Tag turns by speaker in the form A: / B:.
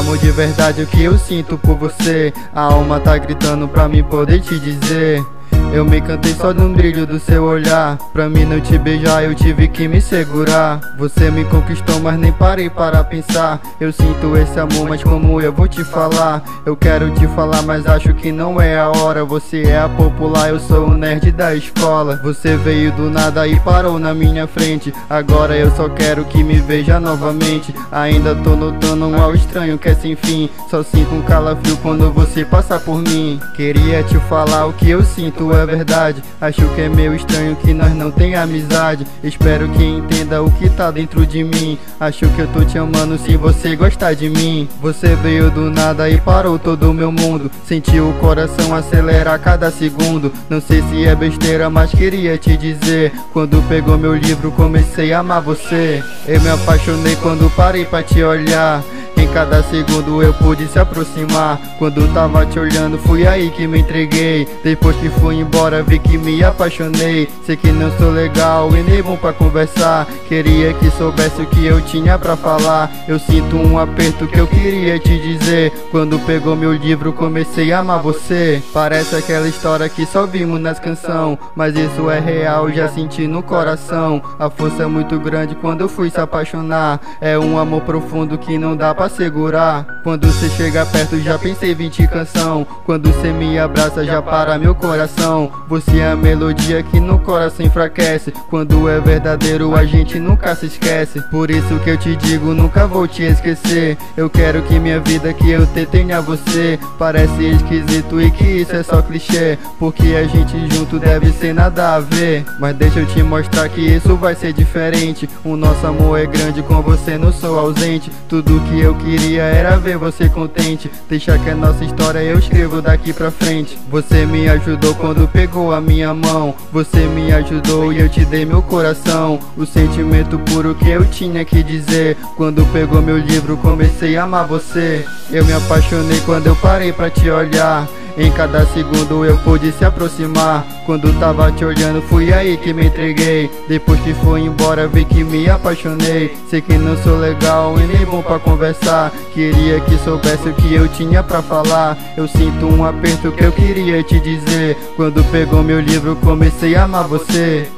A: amor de verdade, o que eu sinto por você. A alma tá gritando pra mim poder te dizer. Eu me encantei só no brilho do seu olhar. Pra mim não te beijar eu tive que me segurar. Você me conquistou mas nem parei para pensar. Eu sinto esse amor mas como eu vou te falar? Eu quero te falar mas acho que não é a hora. Você é a popular, eu sou o nerd da escola. Você veio do nada e parou na minha frente. Agora eu só quero que me veja novamente. Ainda tô notando um mal estranho que é sem fim. Só sinto um calafrio quando você passa por mim. Queria te falar o que eu sinto é verdade. Acho que é meio estranho que nós não tem amizade. Espero que entenda o que tá dentro de mim. Acho que eu tô te amando se você gostar de mim. Você veio do nada e parou todo o meu mundo. Senti o coração acelerar cada segundo. Não sei se é besteira, mas queria te dizer. Quando pegou meu livro comecei a amar você. Eu me apaixonei quando parei pra te olhar. Em cada segundo eu pude se aproximar. Quando tava te olhando fui aí que me entreguei. Depois que fui embora vi que me apaixonei. Sei que não sou legal e nem bom pra conversar. Queria que soubesse o que eu tinha pra falar. Eu sinto um aperto que eu queria te dizer. Quando pegou meu livro comecei a amar você. Parece aquela história que só vimos nas canções, mas isso é real, já senti no coração. A força é muito grande quando eu fui se apaixonar. É um amor profundo que não dá pra segurar. Quando você chega perto já pensei 20 canção. Quando você me abraça já para meu coração. Você é a melodia que no coração enfraquece. Quando é verdadeiro a gente nunca se esquece. Por isso que eu te digo, nunca vou te esquecer. Eu quero que minha vida que eu tenha você. Parece esquisito e que isso é só clichê, porque a gente junto deve ser nada a ver. Mas deixa eu te mostrar que isso vai ser diferente. O nosso amor é grande, com você não sou ausente. Tudo que eu queria era ver você contente. Deixa que a nossa história eu escrevo daqui pra frente. Você me ajudou quando pegou a minha mão. Você me ajudou e eu te dei meu coração. O sentimento puro que eu tinha que dizer. Quando pegou meu livro comecei a amar você. Eu me apaixonei quando eu parei pra te olhar. Em cada segundo eu pude se aproximar. Quando tava te olhando fui aí que me entreguei. Depois que foi embora vi que me apaixonei. Sei que não sou legal e nem bom pra conversar. Queria que soubesse o que eu tinha pra falar. Eu sinto um aperto que eu queria te dizer. Quando pegou meu livro comecei a amar você.